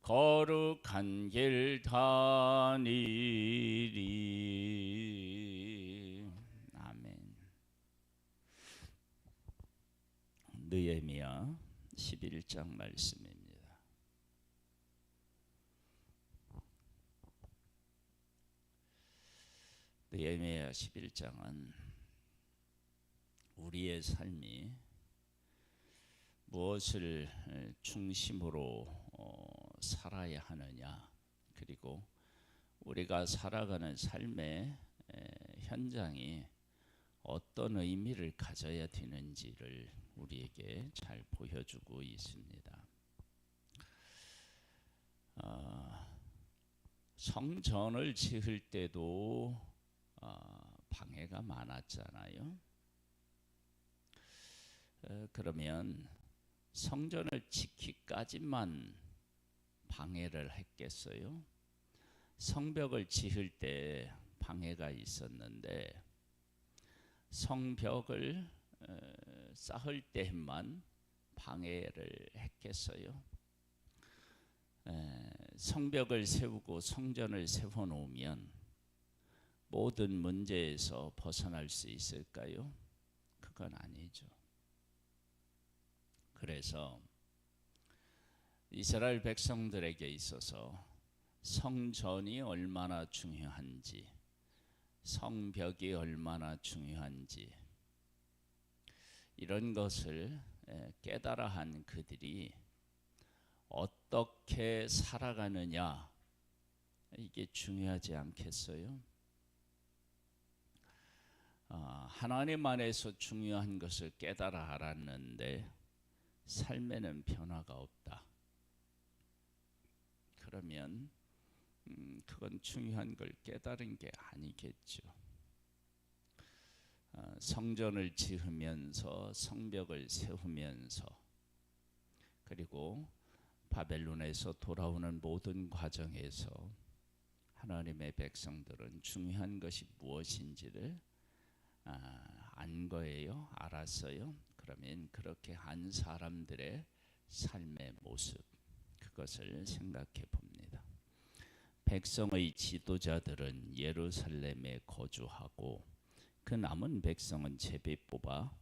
거룩한 길 다니리. 아멘. 느헤미야 11장 말씀입니다. 느헤미야 11장은 우리의 삶이 무엇을 중심으로 살아야 하느냐, 그리고 우리가 살아가는 삶의 현장이 어떤 의미를 가져야 되는지를 우리에게 잘 보여주고 있습니다. 성전을 지을 때도 방해가 많았잖아요. 그러면 성전을 짓기까지만 방해를 했겠어요? 성벽을 지을 때 방해가 있었는데 성벽을 쌓을 때만 방해를 했겠어요? 성벽을 세우고 성전을 세워놓으면 모든 문제에서 벗어날 수 있을까요? 그건 아니죠. 그래서 이스라엘 백성들에게 있어서 성전이 얼마나 중요한지, 성벽이 얼마나 중요한지, 이런 것을 깨달아 한 그들이 어떻게 살아가느냐, 이게 중요하지 않겠어요? 하나님 안에서 중요한 것을 깨달아 알았는데 삶에는 변화가 없다. 그러면 그건 중요한 걸 깨달은 게 아니겠죠. 성전을 지으면서 성벽을 세우면서 그리고 바벨론에서 돌아오는 모든 과정에서 하나님의 백성들은 중요한 것이 무엇인지를 안 거예요. 알았어요. 그러면 그렇게 한 사람들의 삶의 모습, 그것을 생각해 봅니다. 백성의 지도자들은 예루살렘에 거주하고 그 남은 백성은 제비 뽑아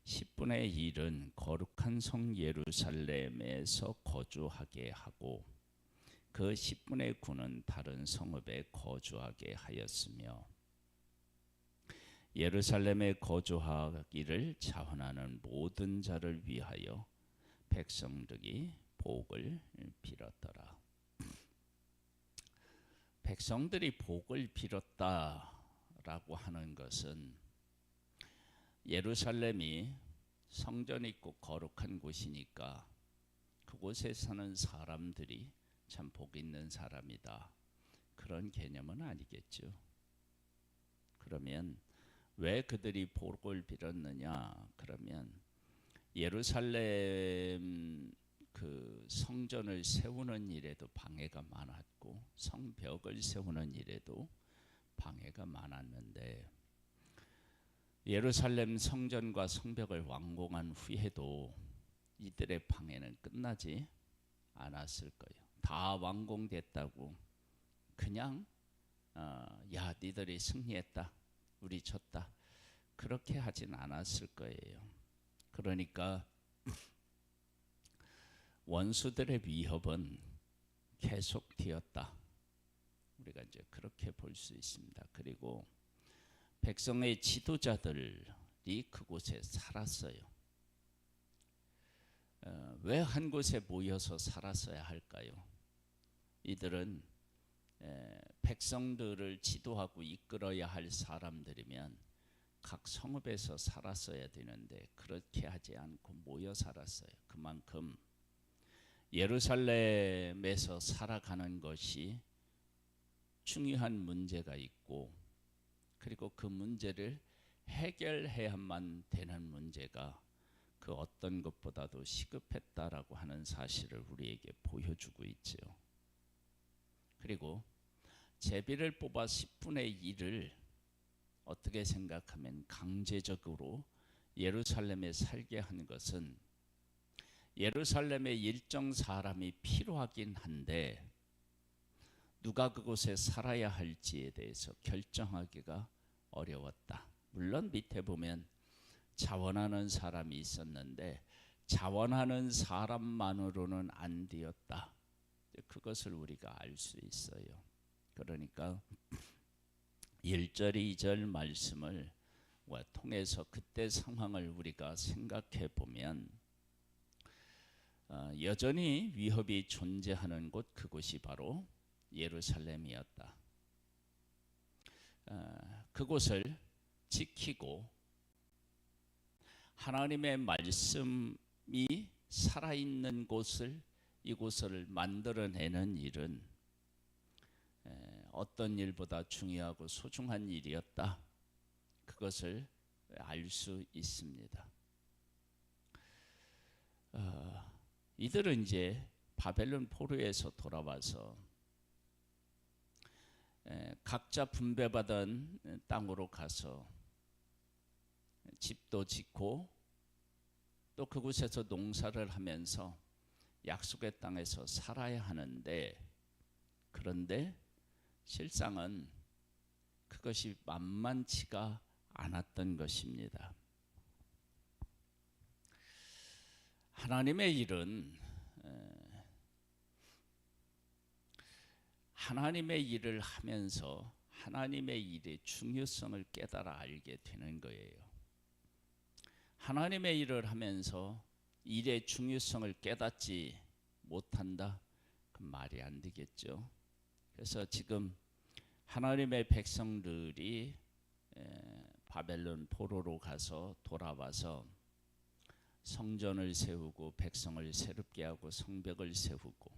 10분의 1은 거룩한 성 예루살렘에서 거주하게 하고 그 10분의 9는 다른 성읍에 거주하게 하였으며 예루살렘에 거주하기를 자원하는 모든 자를 위하여 백성들이 복을 빌었더라. 백성들이 복을 빌었다라고 하는 것은 예루살렘이 성전이 있고 거룩한 곳이니까 그곳에 사는 사람들이 참 복 있는 사람이다, 그런 개념은 아니겠죠. 그러면 왜 그들이 복을 빌었느냐? 그러면 예루살렘 그 성전을 세우는 일에도 방해가 많았고 성벽을 세우는 일에도 방해가 많았는데 예루살렘 성전과 성벽을 완공한 후에도 이들의 방해는 끝나지 않았을 거예요. 다 완공됐다고 그냥 야, 니들이 승리했다, 우리 졌다, 그렇게 하진 않았을 거예요. 그러니까 원수들의 위협은 계속되었다, 우리가 이제 그렇게 볼 수 있습니다. 그리고 백성의 지도자들이 그곳에 살았어요. 왜 한 곳에 모여서 살았어야 할까요? 이들은 백성들을 지도하고 이끌어야 할 사람들이면 각 성읍에서 살았어야 되는데 그렇게 하지 않고 모여 살았어요. 그만큼 예루살렘에서 살아가는 것이 중요한 문제가 있고 그리고 그 문제를 해결해야만 되는 문제가 그 어떤 것보다도 시급했다라고 하는 사실을 우리에게 보여주고 있죠. 그리고 제비를 뽑아 10분의 1을 어떻게 생각하면 강제적으로 예루살렘에 살게 한 것은 예루살렘에 일정 사람이 필요하긴 한데 누가 그곳에 살아야 할지에 대해서 결정하기가 어려웠다. 물론 밑에 보면 자원하는 사람이 있었는데 자원하는 사람만으로는 안 되었다. 그것을 우리가 알 수 있어요. 그러니까 1절 2절 말씀을 통해서 그때 상황을 우리가 생각해 보면 여전히 위협이 존재하는 곳, 그곳이 바로 예루살렘이었다. 그곳을 지키고 하나님의 말씀이 살아있는 곳을, 이곳을 만들어내는 일은 어떤 일보다 중요하고 소중한 일이었다. 그것을 알 수 있습니다. 이들은 이제 바벨론 포로에서 돌아와서 각자 분배받은 땅으로 가서 집도 짓고 또 그곳에서 농사를 하면서 약속의 땅에서 살아야 하는데, 그런데 실상은 그것이 만만치가 않았던 것입니다. 하나님의 일은 하나님의 일을 하면서 하나님의 일의 중요성을 깨달아 알게 되는 거예요. 하나님의 일을 하면서 일의 중요성을 깨닫지 못한다? 그 말이 안 되겠죠. 그래서 지금 하나님의 백성들이 바벨론 포로로 가서 돌아와서 성전을 세우고 백성을 새롭게 하고 성벽을 세우고,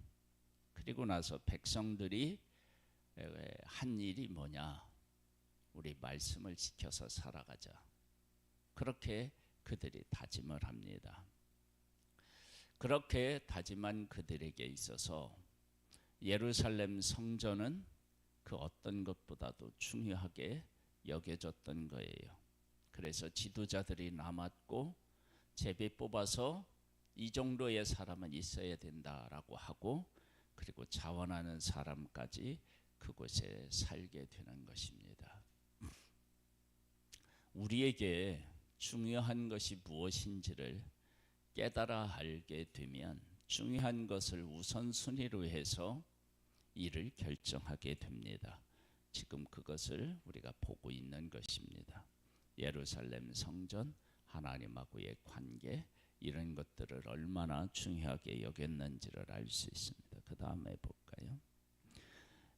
그리고 나서 백성들이 한 일이 뭐냐? 우리 말씀을 지켜서 살아가자. 그렇게 그들이 다짐을 합니다. 그렇게 다짐한 그들에게 있어서 예루살렘 성전은 그 어떤 것보다도 중요하게 여겨졌던 거예요. 그래서 지도자들이 남았고 제비 뽑아서 이 정도의 사람은 있어야 된다라고 하고, 그리고 자원하는 사람까지 그곳에 살게 되는 것입니다. 우리에게 중요한 것이 무엇인지를 깨달아 알게 되면 중요한 것을 우선순위로 해서 일을 결정하게 됩니다. 지금 그것을 우리가 보고 있는 것입니다. 예루살렘 성전, 하나님하고의 관계, 이런 것들을 얼마나 중요하게 여겼는지를 알 수 있습니다. 그 다음에 볼까요?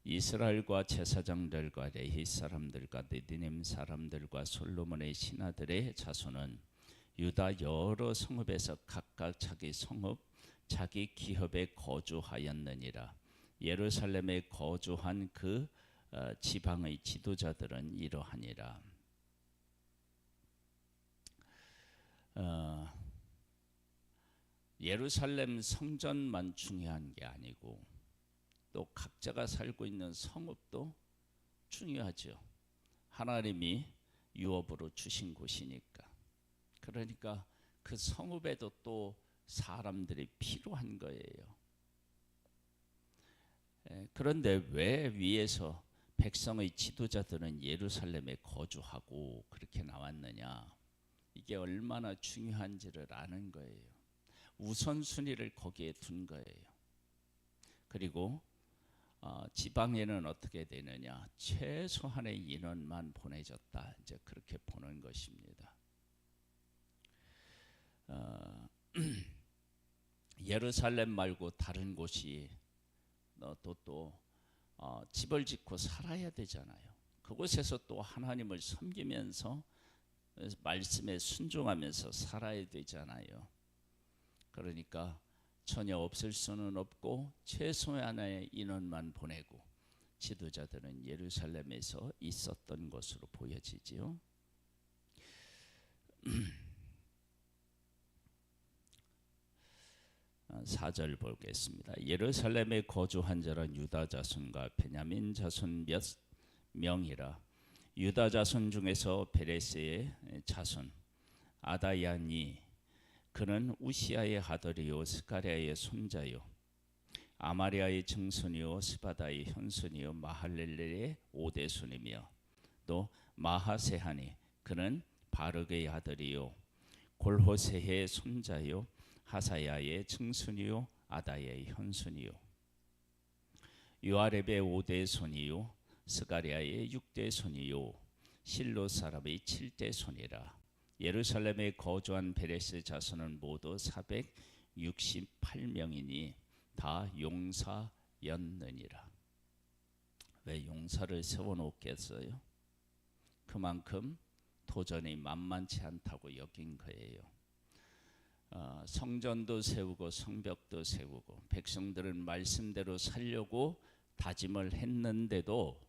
이스라엘과 제사장들과 레위 사람들과 느디님 사람들과 솔로몬의 신하들의 자손은 유다 여러 성읍에서 각각 자기 성읍, 자기 기업에 거주하였느니라. 예루살렘에 거주한 그 지방의 지도자들은 이러하니라. 예루살렘 성전만 중요한 게 아니고 또 각자가 살고 있는 성읍도 중요하죠. 하나님이 유업으로 주신 곳이니까. 그러니까 그 성읍에도 또 사람들이 필요한 거예요. 그런데 왜 위에서 백성의 지도자들은 예루살렘에 거주하고 그렇게 나왔느냐? 이게 얼마나 중요한지를 아는 거예요. 우선순위를 거기에 둔 거예요. 그리고 지방에는 어떻게 되느냐? 최소한의 인원만 보내졌다. 이제 그렇게 보는 것입니다. 예루살렘 말고 다른 곳이 또 집을 짓고 살아야 되잖아요. 그곳에서 또 하나님을 섬기면서 말씀에 순종하면서 살아야 되잖아요. 그러니까 전혀 없을 수는 없고 최소한의 인원만 보내고 지도자들은 예루살렘에서 있었던 것으로 보여지지요. 4절 보겠습니다. 예루살렘에 거주한 자는 유다 자손과 베냐민 자손 몇 명이라. 유다 자손 중에서 베레스의 자손 아다야니 그는 우시아의 아들이요 스가랴의 손자요 아마리아의 증손이요 스바다의 현손이요 마할렐레의 오대손이며 또 마하세하니 그는 바르그의 아들이요 골호세의 손자요 하사야의 증손이요 아다야의 현손이요 요아렙의 오대손이요 스가랴의 육대손이요 실로 사람의 칠대손이라. 예루살렘에 거주한 베레스 자손은 모두 468명이니 다 용사였느니라. 왜 용사를 세워놓겠어요? 그만큼 도전이 만만치 않다고 여긴 거예요. 성전도 세우고 성벽도 세우고 백성들은 말씀대로 살려고 다짐을 했는데도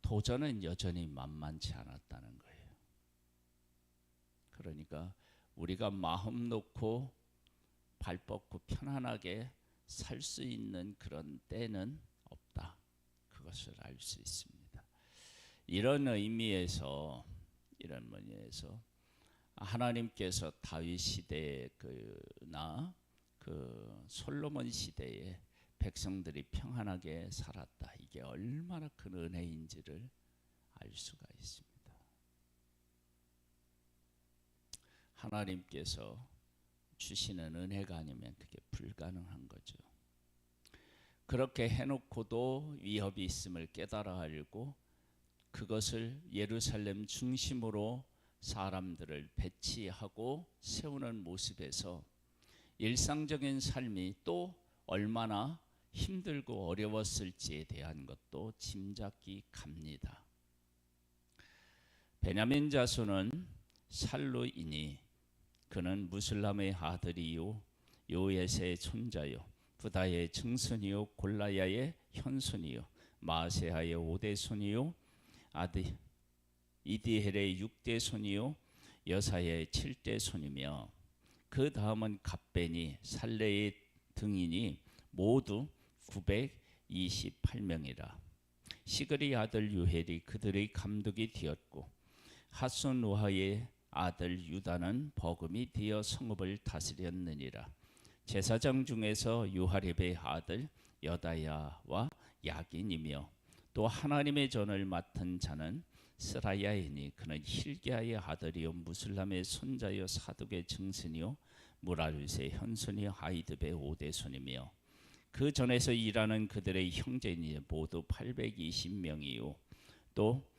도전은 여전히 만만치 않았다는 거예요. 그러니까 우리가 마음 놓고 발 뻗고 편안하게 살 수 있는 그런 때는 없다. 그것을 알 수 있습니다. 이런 의미에서 하나님께서 다윗 시대에 솔로몬 시대에 백성들이 평안하게 살았다. 이게 얼마나 큰 은혜인지를 알 수가 있습니다. 하나님께서 주시는 은혜가 아니면 그게 불가능한 거죠. 그렇게 해놓고도 위협이 있음을 깨달아 알고 그것을 예루살렘 중심으로 사람들을 배치하고 세우는 모습에서 일상적인 삶이 또 얼마나 힘들고 어려웠을지에 대한 것도 짐작이 갑니다. 베냐민 자손은 살루이니 그는 무슬람의 아들이요 요에세의 손자요 부다의 증손이요 골라야의 현손이요 마세하의 오대손이요 이디헬의 육대손이요 여사의 칠대손이며 그 다음은 갑벤이 살레의 등인이 모두 928명이라. 시그리 아들 유헬이 그들의 감독이 되었고 하손우하의 아들 유다는 버금이 되어 성읍을 다스렸느니라. 제사장 중에서 요하렙의 아들 여다야와 야긴이며 또 하나님의 전을 맡은 자는 스라야이니 그는 힐기야의 아들이요 무슬람의 손자요 사둑의 증손이요 무라르스의 현손이요 하이드의 오대손이며 그 전에서 일하는 그들의 형제니 모두 820명이요 또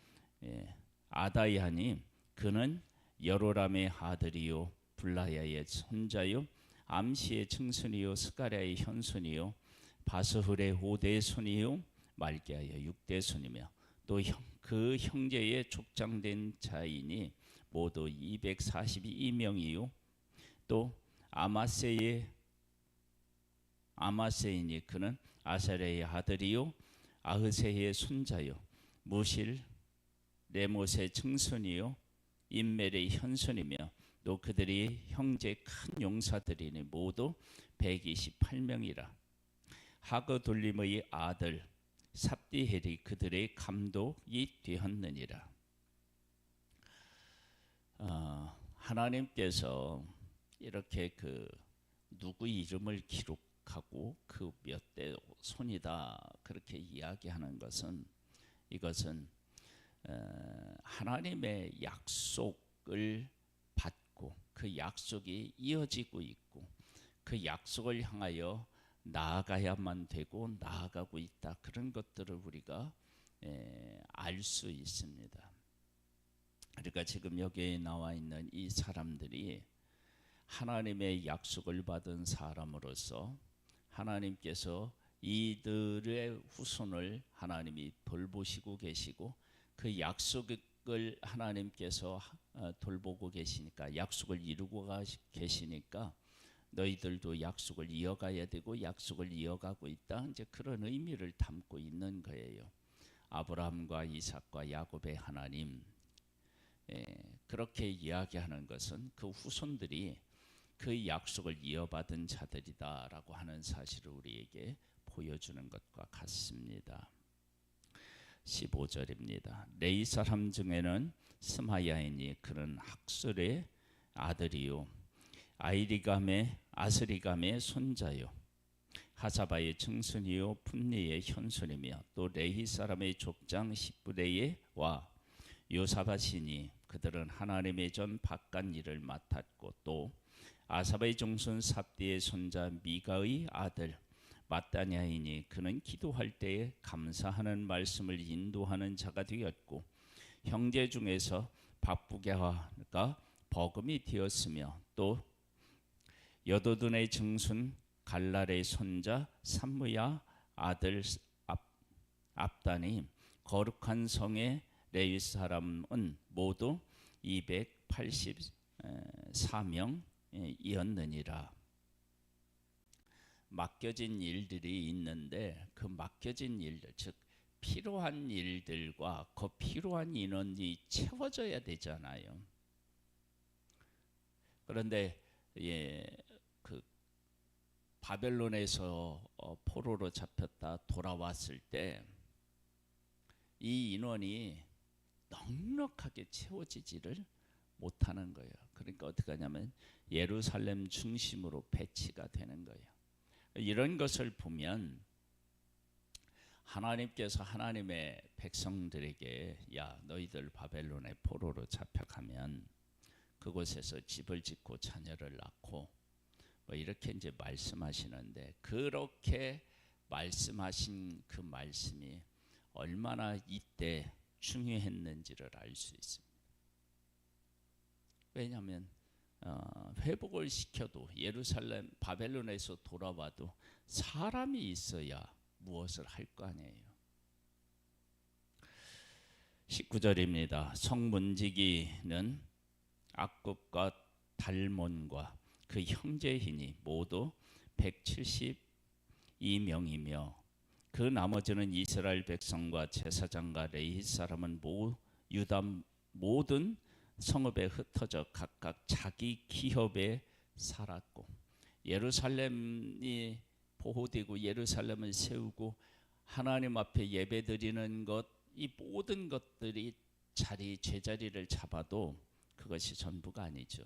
아다야니 그는 여로람의 아들이요 블라야의 손자요 암시의 증손이요 스가랴의 현손이요 바스훌의 오대손이요 말기야의 육대손이며 또 그 형제의 족장된 자이니 모두 242명이요 또 아마세이니 그는 아사랴의 아들이요 아흐세의 손자요 무실 레못의 증손이요 인멜의 현손이며 또 그들이 형제 큰 용사들이니 모두 128명이라. 하거돌림의 아들 삽디헬이 그들의 감독이 되었느니라. 하나님께서 이렇게 누구 이름을 기록하고 그 몇 대 손이다 그렇게 이야기하는 것은 이것은 하나님의 약속을 받고 그 약속이 이어지고 있고 그 약속을 향하여 나아가야만 되고 나아가고 있다. 그런 것들을 우리가 알 수 있습니다. 그러니까 지금 여기에 나와 있는 이 사람들이 하나님의 약속을 받은 사람으로서 하나님께서 이들의 후손을 하나님이 돌보시고 계시고 그 약속을 하나님께서 돌보고 계시니까 약속을 이루고 계시니까 너희들도 약속을 이어가야 되고 약속을 이어가고 있다. 이제 그런 의미를 담고 있는 거예요. 아브라함과 이삭과 야곱의 하나님 그렇게 이야기하는 것은 그 후손들이 그 약속을 이어받은 자들이다라고 하는 사실을 우리에게 보여주는 것과 같습니다. 15절입니다. 레이 사람 중에는 스마야이니 그는 학술의 아들이요 아스리감의 손자요 하사바의 증손이요 분리의 현손이며 또 레히 사람의 족장 시브레와 요사바시니 그들은 하나님의 전 바깥 일을 맡았고 또 아사바의 종손 삽디의 손자 미가의 아들 마따냐이니 그는 기도할 때에 감사하는 말씀을 인도하는 자가 되었고 형제 중에서 박부게가 버금이 되었으며 또 여도둔의 증손 갈랄의 손자 삼무야 아들 압단이 거룩한 성의 레위 사람은 모두 284명이었느니라. 맡겨진 일들이 있는데 그 맡겨진 일들, 즉 필요한 일들과 그 필요한 인원이 채워져야 되잖아요. 그런데 그 바벨론에서 포로로 잡혔다 돌아왔을 때 이 인원이 넉넉하게 채워지지를 못하는 거예요. 그러니까 어떻게 하냐면 예루살렘 중심으로 배치가 되는 거예요. 이런 것을 보면 하나님께서 하나님의 백성들에게 야 너희들 바벨론의 포로로 잡혀가면 그곳에서 집을 짓고 자녀를 낳고 뭐 이렇게 이제 말씀하시는데 그렇게 말씀하신 그 말씀이 얼마나 이때 중요했는지를 알 수 있습니다. 왜냐하면 회복을 시켜도 예루살렘 바벨론에서 돌아와도 사람이 있어야 무엇을 할 거 아니에요. 19절입니다. 성문지기는 악굽과 달몬과 그 형제이니 모두 172명이며 그 나머지는 이스라엘 백성과 제사장과 레위 사람은 유다 모든 성읍에 흩어져 각각 자기 기업에 살았고 예루살렘이 보호되고 예루살렘을 세우고 하나님 앞에 예배드리는 것 이 모든 것들이 제자리를 잡아도 그것이 전부가 아니죠.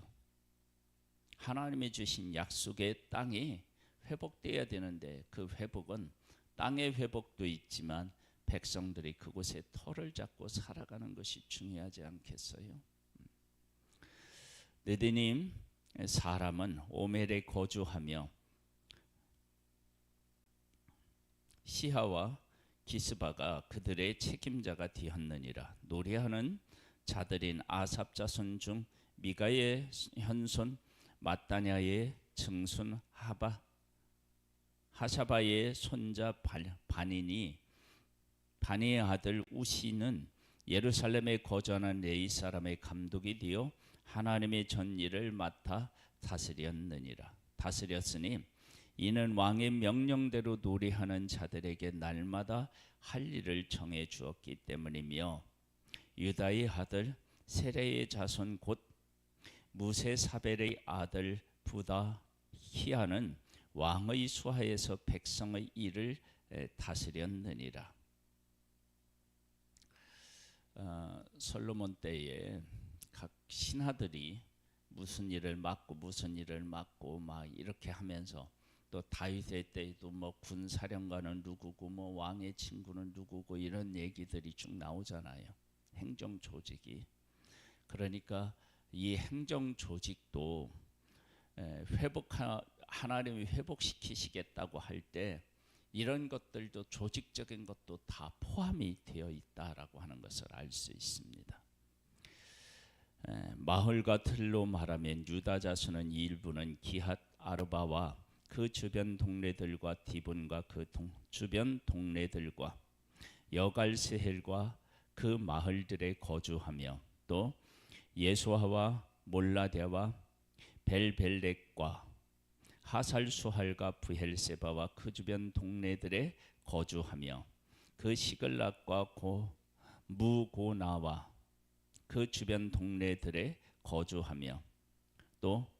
하나님이 주신 약속의 땅이 회복돼야 되는데 그 회복은 땅의 회복도 있지만 백성들이 그곳에 터를 잡고 살아가는 것이 중요하지 않겠어요? 느디님 사람은 오멜에 거주하며 시하와 기스바가 그들의 책임자가 되었느니라. 노래하는 자들인 아삽 자손 중 미가의 현손 마따냐의 증손 하샤바의 손자 바니의 아들 우시는 예루살렘에 거주하는 레위 사람의 감독이 되어 하나님의 전일을 맡아 다스렸으니 이는 왕의 명령대로 노래하는 자들에게 날마다 할 일을 정해 주었기 때문이며 유다의 아들 세레의 자손 곧 무세사벨의 아들 부다히아는 왕의 수하에서 백성의 일을 다스렸느니라. 솔로몬 때에 각 신하들이 무슨 일을 맡고 막 이렇게 하면서 또 다윗의 때에도 뭐 군사령관은 누구고 뭐 왕의 친구는 누구고 이런 얘기들이 쭉 나오잖아요. 행정 조직이. 그러니까 이 행정 조직도 하나님이 회복시키시겠다고 할 때 이런 것들도 조직적인 것도 다 포함이 되어 있다라고 하는 것을 알 수 있습니다. 마을과 틀로 말하면 유다 자손은 일부는 기핫 아르바와 그 주변 동네들과 디본과 그 주변 동네들과 여갈스헬과 그 마을들에 거주하며 또 예수아와 몰라데와 벨벨렉과 하살수할과 부헬세바와 그 주변 동네들에 거주하며 그 시글락과 무고나와 그 주변 동네들에 거주하며 또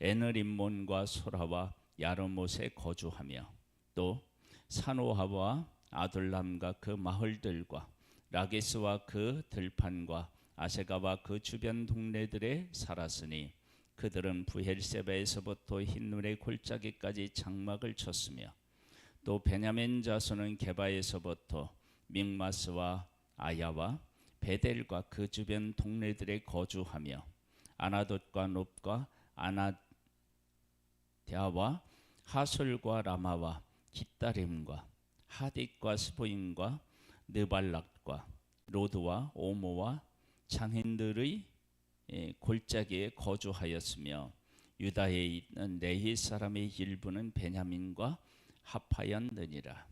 에느림몬과 소라와 야르못에 거주하며 또 사노하와 아둘람과 그 마을들과 라게스와 그 들판과 아세가와 그 주변 동네들에 살았으니 그들은 브엘세바에서부터 흰눈의 골짜기까지 장막을 쳤으며 또 베냐민 자손은 게바에서부터 믹마스와 아야와 베델과 그 주변 동네들에 거주하며 아나돗과 놉과 아나대아와 하솔과 라마와 깃다림과 하딧과 스보임과 느발락과 로드와 오모와 장인들의 골짜기에 거주하였으며 유다에 있는 레히 사람의 일부는 베냐민과 합하였느니라.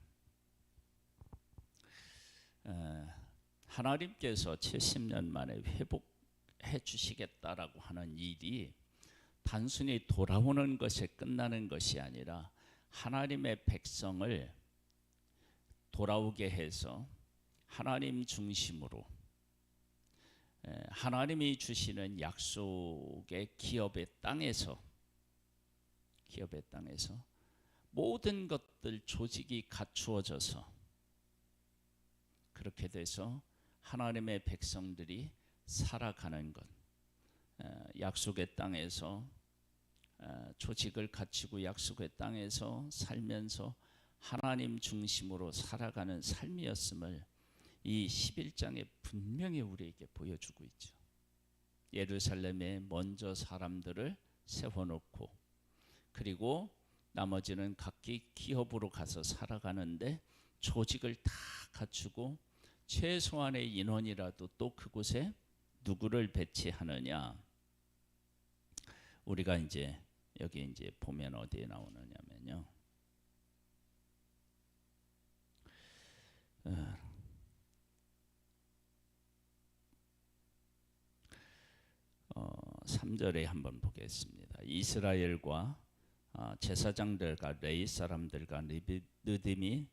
하나님께서 70년 만에 회복해 주시겠다라고 하는 일이 단순히 돌아오는 것에 끝나는 것이 아니라 하나님의 백성을 돌아오게 해서 하나님 중심으로 하나님이 주시는 약속의 기업의 땅에서 모든 것들 조직이 갖추어져서 그렇게 돼서 하나님의 백성들이 살아가는 것, 약속의 땅에서 조직을 갖추고 약속의 땅에서 살면서 하나님 중심으로 살아가는 삶이었음을 이 11장에 분명히 우리에게 보여주고 있죠. 예루살렘에 먼저 사람들을 세워놓고 그리고 나머지는 각기 기업으로 가서 살아가는데 조직을 다 갖추고 최소한의 인원이라도 또 그곳에 누구를 배치하느냐. 우리가 이제 여기 이제 보면 어디에 나오느냐면요. 3절에 한번 보겠습니다. 이스라엘과 제사장들과 레위 사람들과 느디미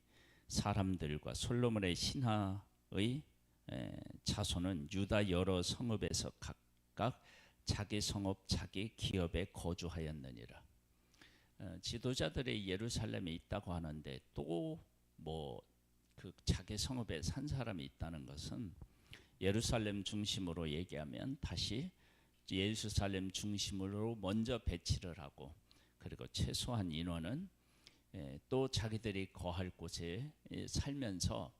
사람들과 솔로몬의 신하의 자손은 유다 여러 성읍에서 각각 자기 성읍 자기 기업에 거주하였느니라. 지도자들이 예루살렘에 있다고 하는데 또 뭐 그 자기 성읍에 산 사람이 있다는 것은 예루살렘 중심으로 얘기하면 다시 예루살렘 중심으로 먼저 배치를 하고 그리고 최소한 인원은 또 자기들이 거할 곳에 살면서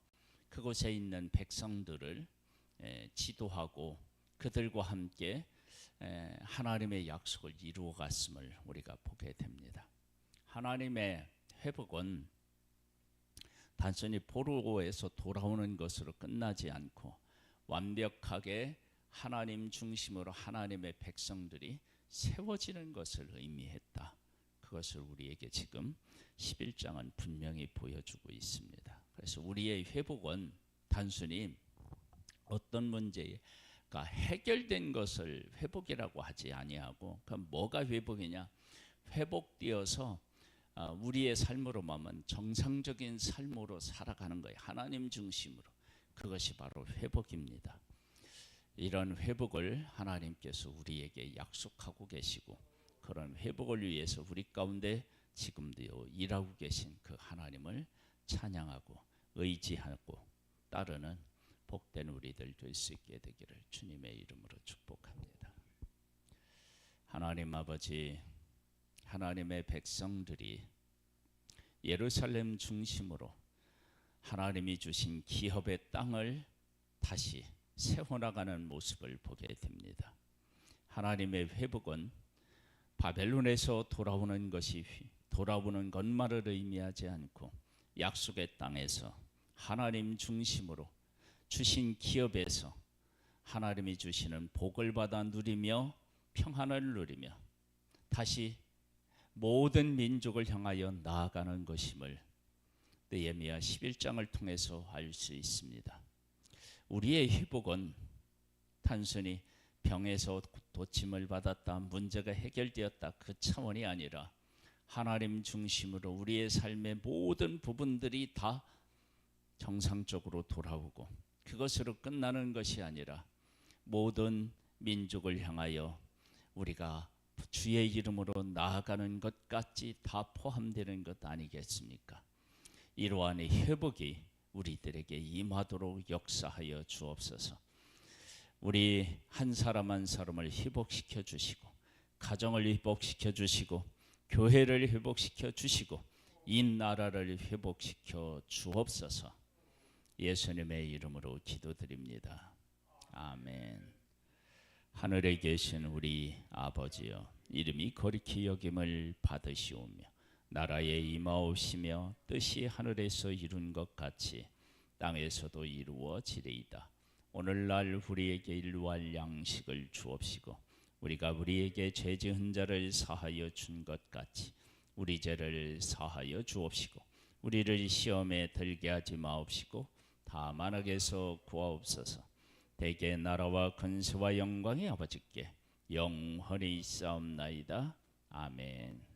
그곳에 있는 백성들을 지도하고 그들과 함께 하나님의 약속을 이루어 갔음을 우리가 보게 됩니다. 하나님의 회복은 단순히 포로에서 돌아오는 것으로 끝나지 않고 완벽하게 하나님 중심으로 하나님의 백성들이 세워지는 것을 의미했다. 그것을 우리에게 지금 11장은 분명히 보여주고 있습니다. 그래서 우리의 회복은 단순히 어떤 문제가 해결된 것을 회복이라고 하지 아니하고 그럼 뭐가 회복이냐? 회복되어서 우리의 삶으로 말하면 정상적인 삶으로 살아가는 거예요. 하나님 중심으로. 그것이 바로 회복입니다. 이런 회복을 하나님께서 우리에게 약속하고 계시고 그런 회복을 위해서 우리 가운데 지금도 일하고 계신 그 하나님을 찬양하고 의지하고 따르는 복된 우리들 될 수 있게 되기를 주님의 이름으로 축복합니다. 하나님 아버지, 하나님의 백성들이 예루살렘 중심으로 하나님이 주신 기업의 땅을 다시 세워나가는 모습을 보게 됩니다. 하나님의 회복은 바벨론에서 돌아오는 것만을 의미하지 않고 약속의 땅에서 하나님 중심으로 주신 기업에서 하나님이 주시는 복을 받아 누리며 평안을 누리며 다시 모든 민족을 향하여 나아가는 것임을 느헤미야 11장을 통해서 알 수 있습니다. 우리의 회복은 단순히 병에서 고침을 받았다, 문제가 해결되었다 그 차원이 아니라 하나님 중심으로 우리의 삶의 모든 부분들이 다 정상적으로 돌아오고 그것으로 끝나는 것이 아니라 모든 민족을 향하여 우리가 주의 이름으로 나아가는 것까지 다 포함되는 것 아니겠습니까? 이러한 회복이 우리들에게 임하도록 역사하여 주옵소서. 우리 한 사람 한 사람을 회복시켜 주시고 가정을 회복시켜 주시고 교회를 회복시켜 주시고 이 나라를 회복시켜 주옵소서. 예수님의 이름으로 기도드립니다. 아멘. 하늘에 계신 우리 아버지여, 이름이 거룩히 여김을 받으시오며 나라에 임하옵시며 뜻이 하늘에서 이룬 것 같이 땅에서도 이루어지리이다. 오늘날 우리에게 일용할 양식을 주옵시고 우리가 우리에게 죄 지은 자를 사하여 준 것 같이 우리 죄를 사하여 주옵시고 우리를 시험에 들게 하지 마옵시고 다만 악에서 구하옵소서. 대개 나라와 권세와 영광이 아버지께 영원히 있사옵나이다. 아멘.